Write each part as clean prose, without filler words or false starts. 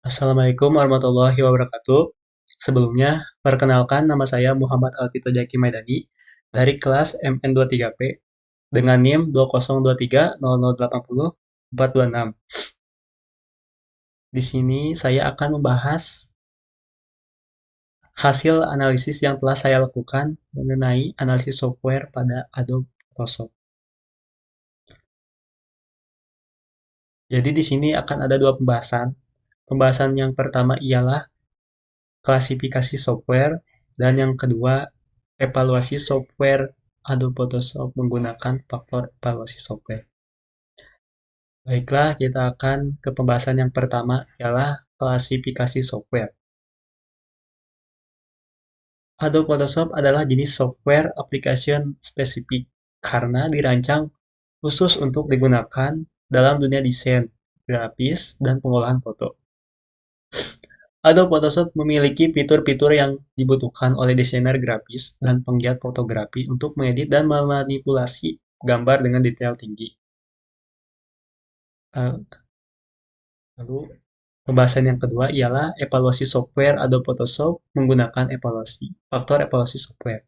Assalamualaikum warahmatullahi wabarakatuh. Sebelumnya, perkenalkan nama saya Muhammad Alvito Jaki Maidani dari kelas MN23P dengan NIM 20230080 426. Di sini saya akan membahas hasil analisis yang telah saya lakukan mengenai analisis software pada Adobe Photoshop. Jadi di sini akan ada dua pembahasan. Pembahasan yang pertama ialah klasifikasi software, dan yang kedua, evaluasi software Adobe Photoshop menggunakan faktor evaluasi software. Baiklah, kita akan ke pembahasan yang pertama, ialah klasifikasi software. Adobe Photoshop adalah jenis software application spesifik karena dirancang khusus untuk digunakan dalam dunia desain, grafis, dan pengolahan foto. Adobe Photoshop memiliki fitur-fitur yang dibutuhkan oleh desainer grafis dan penggiat fotografi untuk mengedit dan memanipulasi gambar dengan detail tinggi. Lalu, pembahasan yang kedua ialah evaluasi software Adobe Photoshop menggunakan faktor evaluasi software.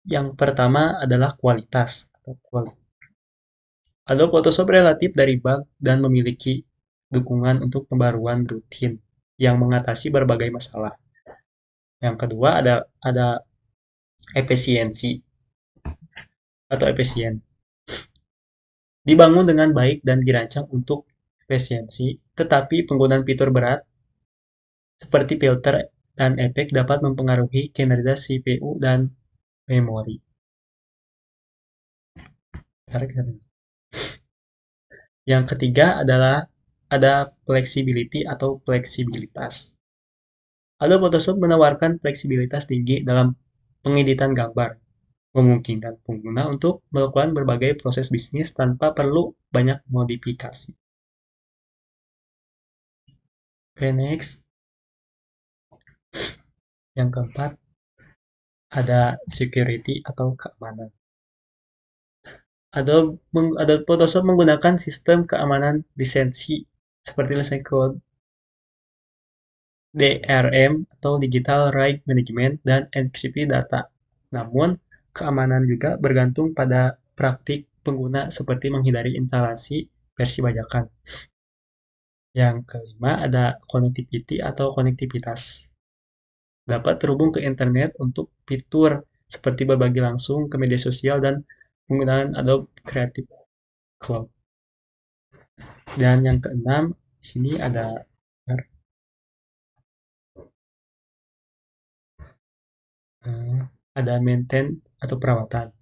Yang pertama adalah kualitas. Adobe Photoshop relatif dari bug dan memiliki dukungan untuk pembaruan rutin yang mengatasi berbagai masalah. Yang kedua ada efisiensi atau efisien. Dibangun dengan baik dan dirancang untuk efisiensi, tetapi penggunaan fitur berat seperti filter dan efek dapat mempengaruhi kinerja CPU dan memori. Yang ketiga adalah ada flexibility atau fleksibilitas. Adobe Photoshop menawarkan fleksibilitas tinggi dalam pengeditan gambar, memungkinkan pengguna untuk melakukan berbagai proses bisnis tanpa perlu banyak modifikasi. Okay, next. Yang keempat, ada security atau keamanan. Adobe Photoshop menggunakan sistem keamanan lisensi seperti lisensi code DRM atau Digital Right Management dan enkripsi data. Namun, keamanan juga bergantung pada praktik pengguna seperti menghindari instalasi versi bajakan. Yang kelima ada connectivity atau konektivitas. Dapat terhubung ke internet untuk fitur seperti berbagi langsung ke media sosial dan penggunaan Adobe Creative Cloud. Dan yang keenam, di sini ada maintain atau perawatan.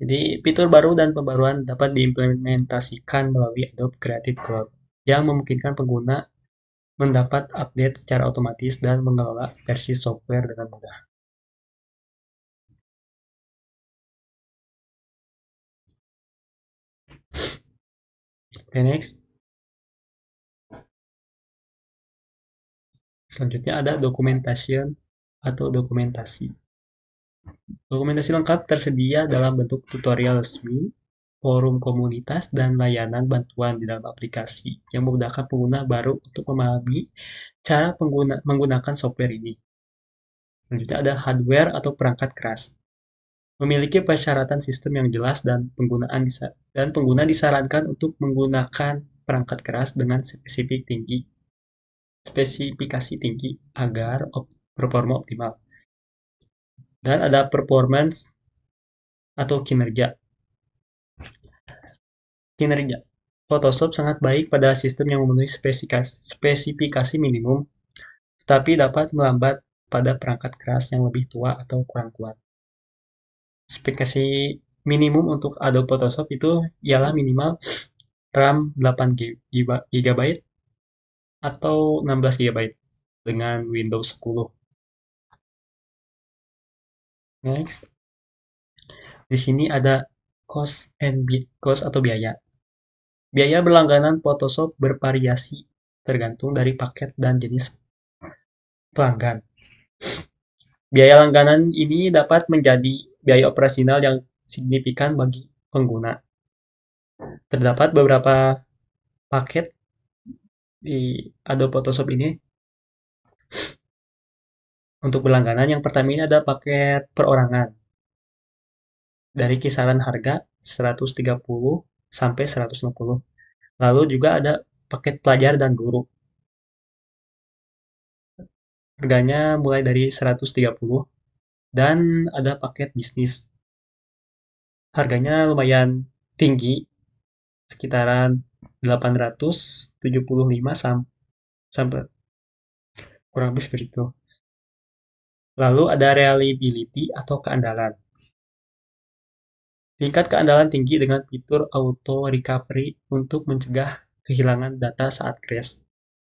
Jadi, fitur baru dan pembaruan dapat diimplementasikan melalui Adobe Creative Cloud yang memungkinkan pengguna mendapat update secara otomatis dan mengelola versi software dengan mudah. Okay, next. Selanjutnya ada documentation atau dokumentasi. Dokumentasi lengkap tersedia dalam bentuk tutorial resmi, forum komunitas, dan layanan bantuan di dalam aplikasi yang memudahkan pengguna baru untuk memahami cara menggunakan software ini. Selanjutnya ada hardware atau perangkat keras. Memiliki persyaratan sistem yang jelas dan pengguna disarankan untuk menggunakan perangkat keras dengan spesifikasi tinggi agar performa optimal. Dan ada performance atau kinerja. Photoshop sangat baik pada sistem yang memenuhi spesifikasi minimum, tetapi dapat melambat pada perangkat keras yang lebih tua atau kurang kuat. Spesifikasi minimum untuk Adobe Photoshop itu ialah minimal RAM 8 GB atau 16 GB dengan Windows 10. Next. Di sini ada cost atau biaya. Biaya berlangganan Photoshop bervariasi tergantung dari paket dan jenis pelanggan. Biaya langganan ini dapat menjadi biaya operasional yang signifikan bagi pengguna. Terdapat beberapa paket Di Adobe Photoshop ini untuk berlangganan yang pertama ini ada paket perorangan dari kisaran harga 130 sampai 160. Lalu juga ada paket pelajar dan guru. Harganya mulai dari 130 dan ada paket bisnis. Harganya lumayan tinggi, sekitaran 875 sampai kurang lebih seperti itu. Lalu ada reliability atau keandalan. Tingkat keandalan tinggi dengan fitur auto recovery untuk mencegah kehilangan data saat crash,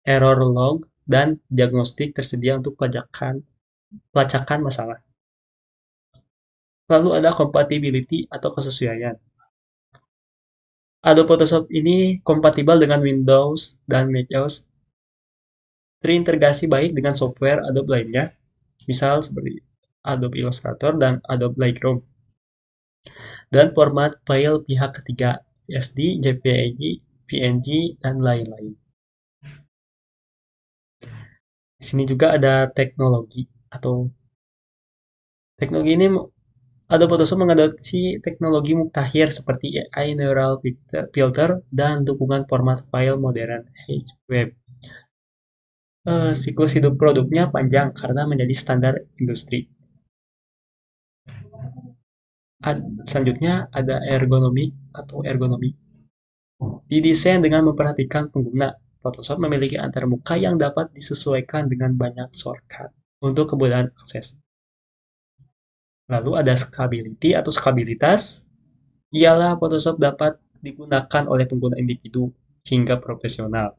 error log, dan diagnostik tersedia untuk pelacakan masalah. Lalu ada compatibility atau kesesuaian. Adobe Photoshop ini kompatibel dengan Windows dan macOS, terintegrasi baik dengan software Adobe lainnya, misal seperti Adobe Illustrator dan Adobe Lightroom, dan format file pihak ketiga, PSD, JPEG, PNG, dan lain-lain. Di sini juga ada teknologi ini Adobe Photoshop mengadopsi teknologi mutakhir seperti AI Neural Filter dan dukungan format file modern HWeb. Siklus hidup produknya panjang karena menjadi standar industri. Selanjutnya ada ergonomi. Didesain dengan memperhatikan pengguna. Photoshop memiliki antarmuka yang dapat disesuaikan dengan banyak shortcut untuk kemudahan akses. Lalu ada scalability atau skabilitas. Ialah Photoshop dapat digunakan oleh pengguna individu hingga profesional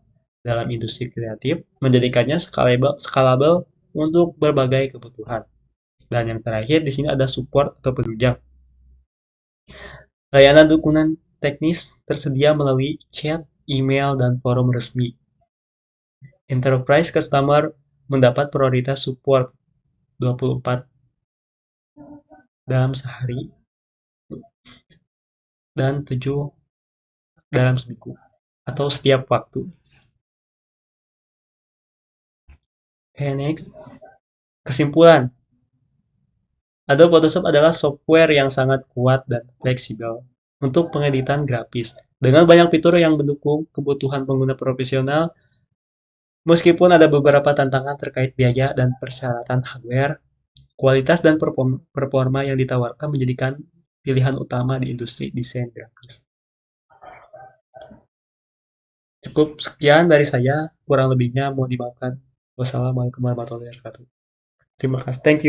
dalam industri kreatif, menjadikannya scalable untuk berbagai kebutuhan. Dan yang terakhir di sini ada support atau penunjang. Layanan dukungan teknis tersedia melalui chat, email, dan forum resmi. Enterprise customer mendapat prioritas support 24 dalam sehari dan 7 dalam seminggu atau setiap waktu. Okay, next. Kesimpulan, Adobe Photoshop adalah software yang sangat kuat dan fleksibel untuk pengeditan grafis. Dengan banyak fitur yang mendukung kebutuhan pengguna profesional, meskipun ada beberapa tantangan terkait biaya dan persyaratan hardware, kualitas dan performa yang ditawarkan menjadikan pilihan utama di industri desain grafis. Cukup sekian dari saya, kurang lebihnya mau dimaafkan. Wassalamualaikum warahmatullahi wabarakatuh. Terima kasih. Thank you.